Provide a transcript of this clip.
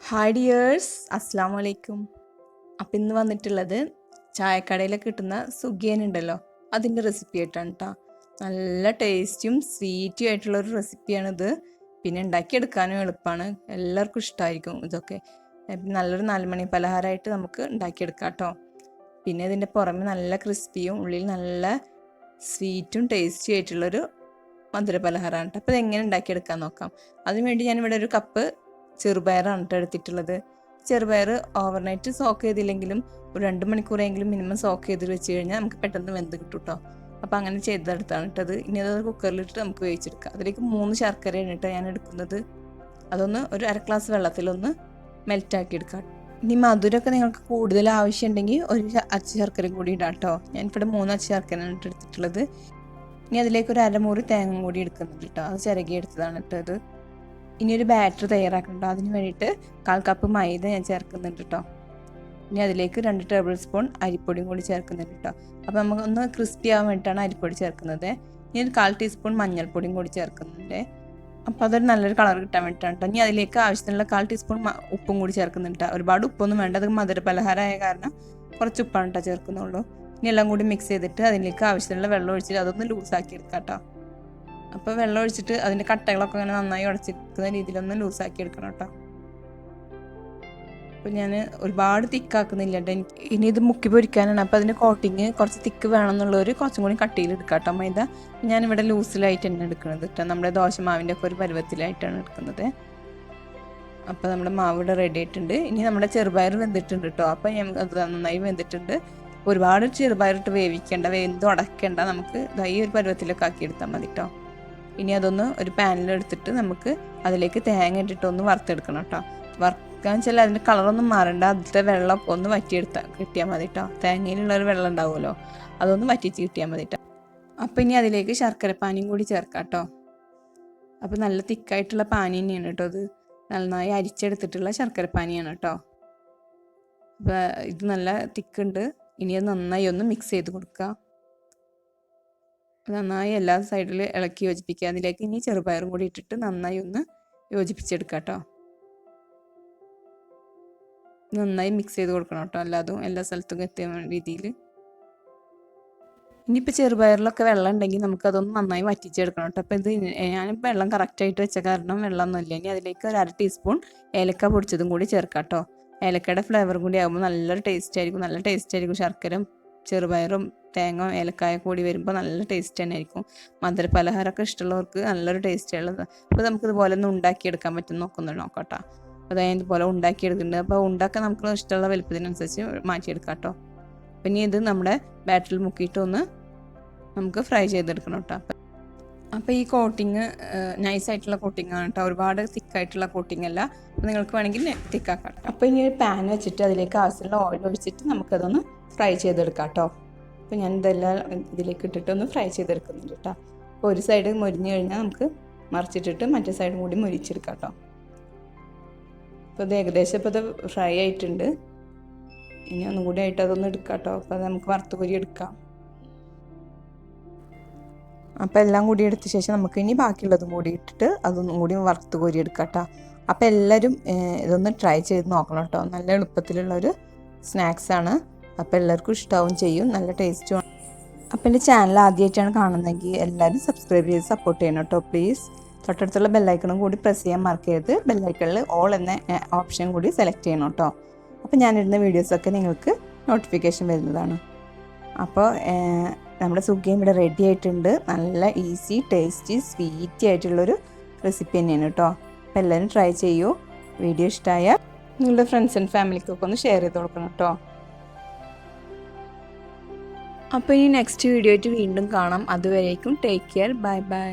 Hi dears, അസ്സാം വലൈക്കും. അപ്പം ഇന്ന് വന്നിട്ടുള്ളത് ചായക്കടയിലൊക്കെ കിട്ടുന്ന സുഗിയൻ ഉണ്ടല്ലോ, അതിൻ്റെ റെസിപ്പി ആയിട്ടാണ് കേട്ടോ. നല്ല ടേസ്റ്റും സ്വീറ്റും ആയിട്ടുള്ളൊരു റെസിപ്പിയാണിത്. പിന്നെ ഉണ്ടാക്കിയെടുക്കാനും എളുപ്പമാണ്, എല്ലാവർക്കും ഇഷ്ടമായിരിക്കും ഇതൊക്കെ. നല്ലൊരു 4 മണി പലഹാരമായിട്ട് നമുക്ക് ഉണ്ടാക്കിയെടുക്കാം കേട്ടോ. പിന്നെ ഇതിൻ്റെ പുറമെ നല്ല ക്രിസ്പിയും ഉള്ളിൽ നല്ല സ്വീറ്റും ടേസ്റ്റിയും ആയിട്ടുള്ളൊരു മധുര പലഹാരമാണ് കേട്ടോ. അപ്പോൾ ഇതെങ്ങനെ ഉണ്ടാക്കിയെടുക്കാൻ നോക്കാം. അതിനുവേണ്ടി ഞാനിവിടെ ഒരു കപ്പ് ചെറുപയറാണ് കേട്ടോ എടുത്തിട്ടുള്ളത്. ചെറുപയർ ഓവർനൈറ്റ് സോക്ക് ചെയ്തില്ലെങ്കിലും ഒരു 2 മണിക്കൂറെങ്കിലും മിനിമം സോക്ക് ചെയ്ത് വെച്ച് കഴിഞ്ഞാൽ നമുക്ക് പെട്ടെന്ന് വെന്ത് കിട്ടും കേട്ടോ. അപ്പോൾ അങ്ങനെ ചെയ്തെടുത്താണ് കേട്ടത്. ഇനി അത് കുക്കറിലിട്ട് നമുക്ക് വേവിച്ചെടുക്കാം. അതിലേക്ക് 3 ശർക്കരയാണ് കേട്ടോ ഞാൻ എടുക്കുന്നത്. അതൊന്ന് ഒരു 1/2 ഗ്ലാസ് വെള്ളത്തിലൊന്ന് മെൽറ്റാക്കി എടുക്കാം. ഇനി മധുരമൊക്കെ നിങ്ങൾക്ക് കൂടുതൽ ആവശ്യമുണ്ടെങ്കിൽ ഒരു അച്ച് ശർക്കരയും കൂടി ഇടാം കേട്ടോ. ഞാനിവിടെ 3 അച്ച് ശർക്കരയാണ് എടുത്തിട്ടുള്ളത്. ഇനി അതിലേക്ക് ഒരു 1/2 മുറി തേങ്ങ കൂടി എടുക്കുന്നുണ്ട് കേട്ടോ. അത് ചിരകി എടുത്തതാണ് കേട്ടോ അത്. ഇനി ഒരു ബാറ്റർ തയ്യാറാക്കണ്ടോ, അതിന് വേണ്ടിയിട്ട് 1/4 കപ്പ് മൈദ ഞാൻ ചേർക്കുന്നുണ്ട് കേട്ടോ. ഇനി അതിലേക്ക് 2 ടേബിൾ സ്പൂൺ അരിപ്പൊടിയും കൂടി ചേർക്കുന്നുണ്ട് കേട്ടോ. അപ്പോൾ നമുക്കൊന്ന് ക്രിസ്പി ആവാൻ വേണ്ടിയിട്ടാണ് അരിപ്പൊടി ചേർക്കുന്നത്. ഇനി ഒരു 1/4 ടീസ്പൂൺ മഞ്ഞൾപ്പൊടിയും കൂടി ചേർക്കുന്നുണ്ട്. അപ്പോൾ അതൊരു നല്ലൊരു കളർ കിട്ടാൻ വേണ്ടിയിട്ടാണ് കേട്ടോ. ഇനി അതിലേക്ക് ആവശ്യത്തിനുള്ള 1/4 ടീസ്പൂൺ ഉപ്പും കൂടി ചേർക്കുന്നുണ്ട് കേട്ടോ. ഒരുപാട് ഉപ്പൊന്നും വേണ്ട, അത് മധുര പലഹാരമായ കാരണം കുറച്ച് ഉപ്പാണ് കേട്ടോ ചേർക്കുന്നുള്ളൂ. ഇനി എല്ലാം കൂടി മിക്സ് ചെയ്തിട്ട് അതിലേക്ക് ആവശ്യത്തിനുള്ള വെള്ളം ഒഴിച്ചിട്ട് അതൊന്ന് ലൂസാക്കി എടുക്കാം കേട്ടോ. അപ്പോൾ വെള്ളം ഒഴിച്ചിട്ട് അതിൻ്റെ കട്ടകളൊക്കെ അങ്ങനെ നന്നായി ഉടച്ചിരിക്കുന്ന രീതിയിലൊന്ന് ലൂസാക്കി എടുക്കണം കേട്ടോ. അപ്പോൾ ഞാൻ ഒരുപാട് തിക്കാക്കുന്നില്ല കേട്ടോ. ഇനി ഇത് മുക്കി പൊരിക്കാനാണ്. അപ്പോൾ അതിൻ്റെ കോട്ടിങ് കുറച്ച് തിക്ക് വേണമെന്നുള്ളവർ കുറച്ചും കൂടി കട്ടിയിൽ എടുക്കാം കേട്ടോ മൈദ. ഞാനിവിടെ ലൂസിലായിട്ട് തന്നെ എടുക്കുന്നത് കേട്ടോ. നമ്മുടെ ദോശമാവിൻ്റെ ഒക്കെ ഒരു പരുവത്തിലായിട്ടാണ് എടുക്കുന്നത്. അപ്പോൾ നമ്മുടെ മാവ് ഇവിടെ റെഡി ആയിട്ടുണ്ട്. ഇനി നമ്മുടെ ചെറുപയർ വെന്തിട്ടുണ്ട് കേട്ടോ. അപ്പോൾ അത് നന്നായി വെന്തിട്ടുണ്ട്. ഒരുപാട് ചെറുപയറിട്ട് വേവിക്കേണ്ട, വെന്ത് ഉടക്കേണ്ട, നമുക്ക് ഈ ഒരു പരുവത്തിലൊക്കെ ആക്കി എടുത്താൽ മതി കേട്ടോ. ഇനി അതൊന്ന് ഒരു പാനിലെടുത്തിട്ട് നമുക്ക് അതിലേക്ക് തേങ്ങ ഇട്ടിട്ടൊന്ന് വറുത്തെടുക്കണം കേട്ടോ. വറുക്കാൻ വെച്ചാൽ അതിൻ്റെ കളറൊന്നും മാറണ്ട, അതിലത്തെ വെള്ളമൊക്കെ ഒന്ന് കിട്ടിയാൽ മതി കേട്ടോ. തേങ്ങയിലുള്ളൊരു വെള്ളം ഉണ്ടാവുമല്ലോ, അതൊന്ന് വറ്റിച്ച് കിട്ടിയാൽ മതി കേട്ടോ. അപ്പോൾ ഇനി അതിലേക്ക് ശർക്കരപ്പാനിയും കൂടി ചേർക്കാം കേട്ടോ. അപ്പോൾ നല്ല തിക്കായിട്ടുള്ള പാനി തന്നെയാണ് കേട്ടോ. അത് നന്നായി അരിച്ചെടുത്തിട്ടുള്ള ശർക്കരപ്പാനിയാണ് കേട്ടോ. അപ്പോൾ ഇത് നല്ല തിക്കുണ്ട്. ഇനി അത് നന്നായി ഒന്ന് മിക്സ് ചെയ്ത് കൊടുക്കുക. നന്നായി എല്ലാ സൈഡിൽ ഇളക്കി യോജിപ്പിക്കുക. അതിലേക്ക് ഇനി ചെറുപയറും കൂടി ഇട്ടിട്ട് നന്നായി ഒന്ന് യോജിപ്പിച്ചെടുക്കുക കേട്ടോ. നന്നായി മിക്സ് ചെയ്ത് കൊടുക്കണം കേട്ടോ, അല്ലാതും എല്ലാ സ്ഥലത്തും എത്തിയ രീതിയിൽ. ഇനിയിപ്പോൾ ചെറുപയറിലൊക്കെ വെള്ളം ഉണ്ടെങ്കിൽ നമുക്കതൊന്ന് നന്നായി വറ്റിച്ചെടുക്കണം കേട്ടോ. അപ്പോൾ ഇത് ഞാനിപ്പോൾ വെള്ളം കറക്റ്റായിട്ട് വെച്ച കാരണം വെള്ളമൊന്നുമില്ല. ഇനി അതിലേക്ക് ഒരു 1/2 ടീസ്പൂൺ ഏലക്ക പൊടിച്ചതും കൂടി ചേർക്കാം കേട്ടോ. ഏലക്കയുടെ ഫ്ലേവറും കൂടി ആകുമ്പോൾ നല്ലൊരു ടേസ്റ്റ് ആയിരിക്കും. ശർക്കരയും ചെറുപയറും തേങ്ങ ഏലക്കായ കൂടി വരുമ്പോൾ നല്ല ടേസ്റ്റ് തന്നെ ആയിരിക്കും. മധുര പലഹാരമൊക്കെ ഇഷ്ടമുള്ളവർക്ക് നല്ലൊരു ടേസ്റ്റ് ഉള്ളത്. അപ്പോൾ നമുക്കിതുപോലെ ഒന്ന് ഉണ്ടാക്കിയെടുക്കാൻ പറ്റും നോക്കട്ടോ. അപ്പോൾ ഞാൻ ഇതുപോലെ ഉണ്ടാക്കിയെടുക്കുന്നുണ്ട്. അപ്പോൾ ഉണ്ടാക്കാൻ നമുക്ക് ഇഷ്ടമുള്ള വലുപ്പത്തിനനുസരിച്ച് മാറ്റിയെടുക്കാം കേട്ടോ. പിന്നെ ഇത് നമ്മുടെ ബാറ്ററിൽ മുക്കിയിട്ട് ഒന്ന് നമുക്ക് ഫ്രൈ ചെയ്തെടുക്കണം കേട്ടോ. അപ്പോൾ ഈ കോട്ടിങ് നൈസായിട്ടുള്ള കോട്ടിങ്ങാണ് കേട്ടോ, ഒരുപാട് തിക്കായിട്ടുള്ള കോട്ടിങ് അല്ല. അപ്പോൾ നിങ്ങൾക്ക് വേണമെങ്കിൽ തിക്കാക്കാം. അപ്പോൾ ഇനി ഒരു പാൻ വെച്ചിട്ട് അതിലേക്ക് ആവശ്യമുള്ള ഓയിൽ ഒഴിച്ചിട്ട് നമുക്കതൊന്ന് ഫ്രൈ ചെയ്തെടുക്കാം കേട്ടോ. അപ്പോൾ ഞാൻ ഇതെല്ലാം ഇതിലേക്ക് ഇട്ടിട്ടൊന്ന് ഫ്രൈ ചെയ്തെടുക്കുന്നുണ്ട് കേട്ടോ. അപ്പോൾ ഒരു സൈഡ് മൊരിഞ്ഞ് കഴിഞ്ഞാൽ നമുക്ക് മറിച്ചിട്ടിട്ട് മറ്റേ സൈഡും കൂടി മൊരിച്ചെടുക്കാം കേട്ടോ. അപ്പോൾ ഇത് ഏകദേശം ഇപ്പോൾ ഇത് ഫ്രൈ ആയിട്ടുണ്ട്. ഇനി ഒന്നും കൂടി ആയിട്ട് അതൊന്ന് എടുക്കാം കേട്ടോ. അപ്പോൾ അത് നമുക്ക് വറുത്ത് കോരി എടുക്കാം. അപ്പോൾ എല്ലാം കൂടി എടുത്ത ശേഷം നമുക്ക് ഇനി ബാക്കിയുള്ളതും കൂടി ഇട്ടിട്ട് അതൊന്നും കൂടി വറുത്ത് കോരി എടുക്കാം കേട്ടോ. അപ്പോൾ എല്ലാവരും ഇതൊന്ന് ട്രൈ ചെയ്ത് നോക്കണം കേട്ടോ. നല്ല എളുപ്പത്തിലുള്ളൊരു സ്നാക്സാണ്. അപ്പോൾ എല്ലാവർക്കും ഇഷ്ടമാവും ചെയ്യും, നല്ല ടേസ്റ്റും. അപ്പോൾ എൻ്റെ ചാനൽ ആദ്യമായിട്ടാണ് കാണുന്നതെങ്കിൽ എല്ലാവരും സബ്സ്ക്രൈബ് ചെയ്ത് സപ്പോർട്ട് ചെയ്യണം കേട്ടോ പ്ലീസ്. തൊട്ടടുത്തുള്ള ബെല്ലൈക്കണും കൂടി പ്രസ് ചെയ്യാൻ മറക്കരുത്. ബെല്ലൈക്കണിൽ ഓൾ എന്ന ഓപ്ഷൻ കൂടി സെലക്ട് ചെയ്യണം കേട്ടോ. അപ്പോൾ ഞാനിടുന്ന വീഡിയോസൊക്കെ നിങ്ങൾക്ക് നോട്ടിഫിക്കേഷൻ വരുന്നതാണ്. അപ്പോൾ നമ്മുടെ സുഗിയൻ ഇവിടെ റെഡി ആയിട്ടുണ്ട്. നല്ല ഈസി ടേസ്റ്റി സ്വീറ്റി ആയിട്ടുള്ളൊരു റെസിപ്പി തന്നെയാണ് കേട്ടോ. അപ്പോൾ എല്ലാവരും ട്രൈ ചെയ്യൂ. വീഡിയോ ഇഷ്ടമായാൽ നിങ്ങളുടെ ഫ്രണ്ട്സ് ആൻഡ് ഫാമിലിക്കൊക്കെ ഒന്ന് ഷെയർ ചെയ്ത് കൊടുക്കണം കേട്ടോ. അപ്പോൾ ഇനി നെക്സ്റ്റ് വീഡിയോ ആയിട്ട് വീണ്ടും കാണാം. അതുവരേക്കും ടേക്ക് കെയർ, ബൈ ബൈ.